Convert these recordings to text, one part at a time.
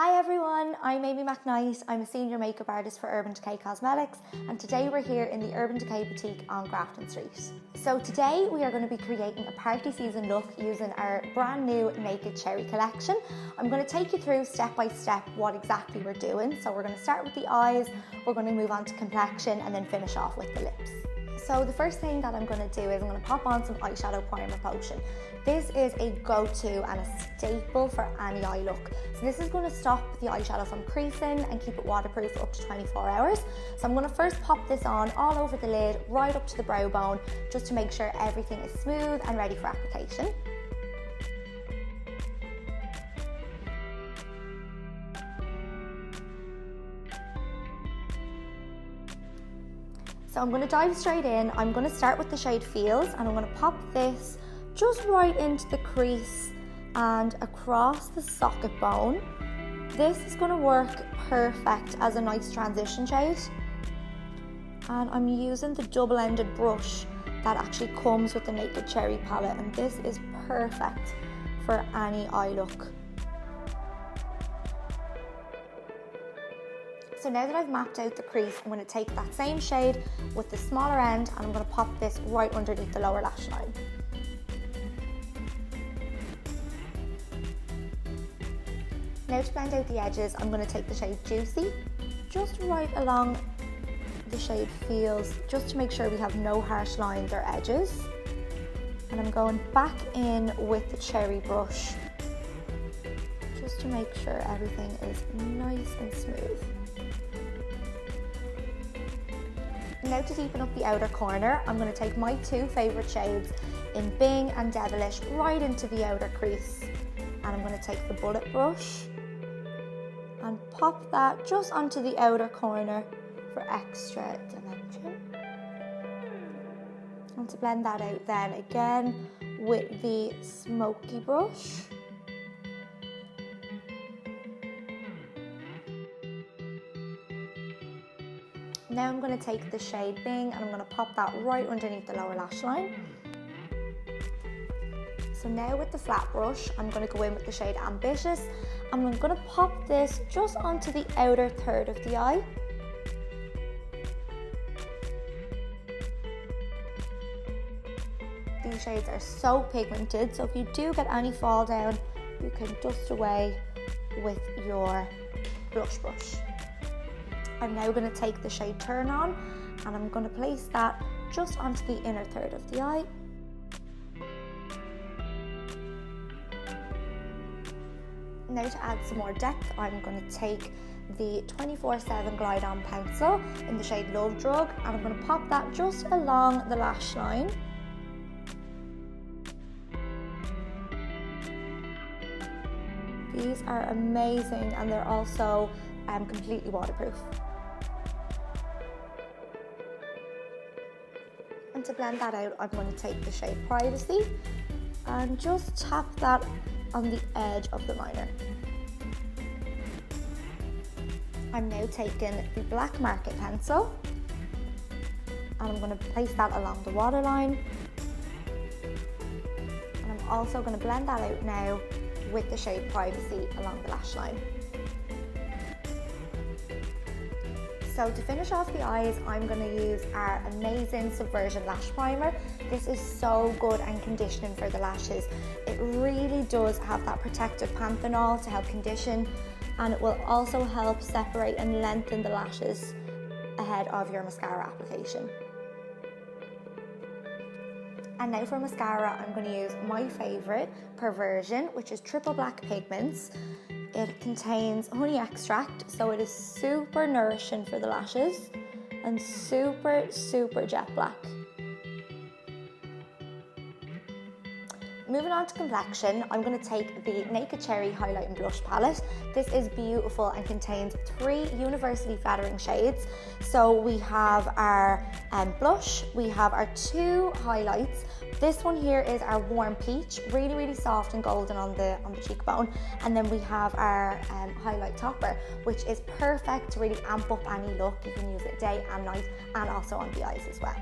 Hi everyone, I'm McKnight. I'm a senior makeup artist for Urban Decay Cosmetics, and today we're here in the Urban Decay Boutique on Grafton Street. So today we are going to be creating a party season look using our brand new Naked Cherry collection. I'm going to take you through step by step what exactly we're doing. So we're going to start with the eyes, we're going to move on to complexion and then finish off with the lips. So the first thing that I'm going to do is I'm going to pop on some eyeshadow primer potion. This is a go-to and a staple for any eye look. So this is going to stop the eyeshadow from creasing and keep it waterproof for up to 24 hours. So I'm going to first pop this on all over the lid, right up to the brow bone, just to make sure everything is smooth and ready for application. So I'm going to dive straight in. I'm going to start with the shade Feelz and I'm going to pop this just right into the crease and across the socket bone. This is going to work perfect as a nice transition shade. And I'm using the double-ended brush that actually comes with the Naked Cherry palette, and this is perfect for any eye look. So now that I've mapped out the crease, I'm going to take that same shade with the smaller end and I'm going to pop this right underneath the lower lash line. Now to blend out the edges, I'm going to take the shade Juicy, just right along the shade Feelz, just to make sure we have no harsh lines or edges. And I'm going back in with the cherry brush, just to make sure everything is nice and smooth. Now to deepen up the outer corner, I'm going to take my two favourite shades in Bing and Devilish right into the outer crease. And I'm going to take the bullet brush and pop that just onto the outer corner for extra dimension. And to blend that out then again with the smoky brush. Now I'm going to take the shade Bing and I'm going to pop that right underneath the lower lash line. So now with the flat brush, I'm going to go in with the shade Ambitious and I'm going to pop this just onto the outer third of the eye. These shades are so pigmented, so if you do get any fall down, you can dust away with your blush brush. I'm now going to take the shade Turn On and I'm going to place that just onto the inner third of the eye. Now to add some more depth, I'm going to take the 24/7 Glide On pencil in the shade Love Drug and I'm going to pop that just along the lash line. These are amazing and they're also completely waterproof. And to blend that out, I'm going to take the shade Privacy and just tap that on the edge of the liner. I'm now taking the black market pencil and I'm going to place that along the waterline. And I'm also going to blend that out now with the shade Privacy along the lash line. So to finish off the eyes, I'm going to use our amazing Subversion lash primer. This is so good and conditioning for the lashes. It really does have that protective panthenol to help condition, and it will also help separate and lengthen the lashes ahead of your mascara application. And now for mascara, I'm going to use my favourite, Perversion, which is triple black pigments. It contains honey extract, so it is super nourishing for the lashes and super jet black. Moving on to complexion, I'm going to take the Naked Cherry Highlight and Blush palette. This is beautiful and contains 3 universally flattering shades. So we have our blush, we have our 2 highlights. This one here is our Warm Peach, really soft and golden on the cheekbone. And then we have our highlight topper, which is perfect to really amp up any look. You can use it day and night and also on the eyes as well.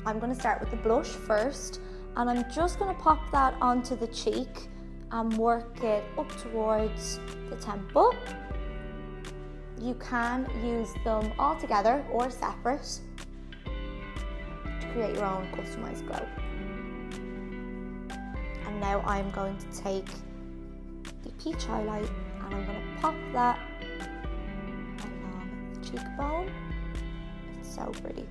I'm going to start with the blush first. And I'm just going to pop that onto the cheek and work it up towards the temple. You can use them all together or separate to create your own customized glow. And now I'm going to take the peach highlight and I'm going to pop that along the cheekbone. It's so pretty.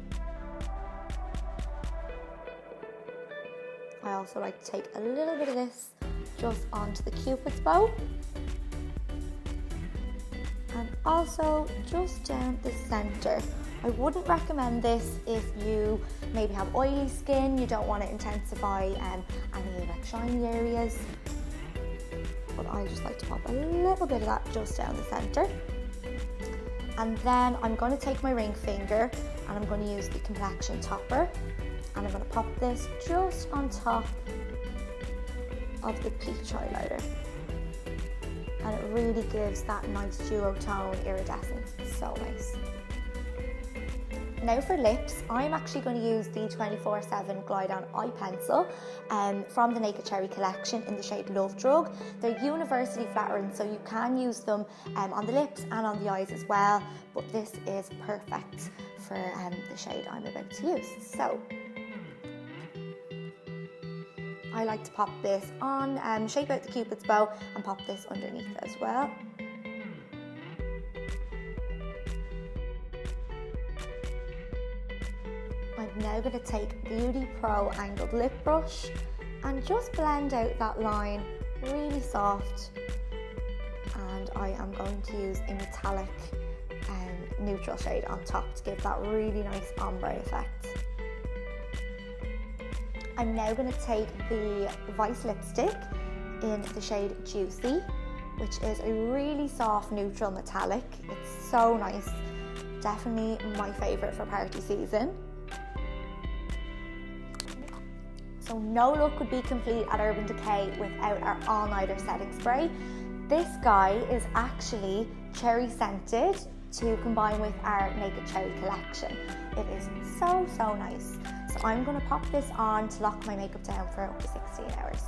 I also like to take a little bit of this just onto the cupid's bow. And also just down the centre. I wouldn't recommend this if you maybe have oily skin, you don't want to intensify any like shiny areas. But I just like to pop a little bit of that just down the centre. And then I'm going to take my ring finger and I'm going to use the Complexion topper. And I'm going to pop this just on top of the peach highlighter. And it really gives that nice duotone iridescence. It's so nice. Now for lips, I'm actually going to use the 24/7 Glide On Eye Pencil from the Naked Cherry collection in the shade Love Drug. They're universally flattering, so you can use them on the lips and on the eyes as well, but this is perfect for the shade I'm about to use. So I like to pop this on, shape out the cupid's bow and pop this underneath as well. I'm now going to take Beauty Pro Angled Lip Brush and just blend out that line really soft. And I am going to use a metallic neutral shade on top to give that really nice ombre effect. I'm now going to take the Vice lipstick in the shade Juicy, which is a really soft neutral metallic. It's so nice, definitely my favourite for party season. So no look would be complete at Urban Decay without our all-nighter setting spray. This guy is actually cherry scented to combine with our Naked Cherry collection. It is so nice. So I'm going to pop this on to lock my makeup down for up to 16 hours.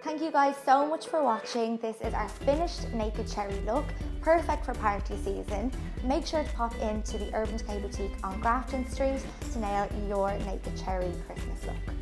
Thank you guys so much for watching. This is our finished Naked Cherry look, perfect for party season. Make sure to pop into the Urban Decay Boutique on Grafton Street to nail your Naked Cherry Christmas look.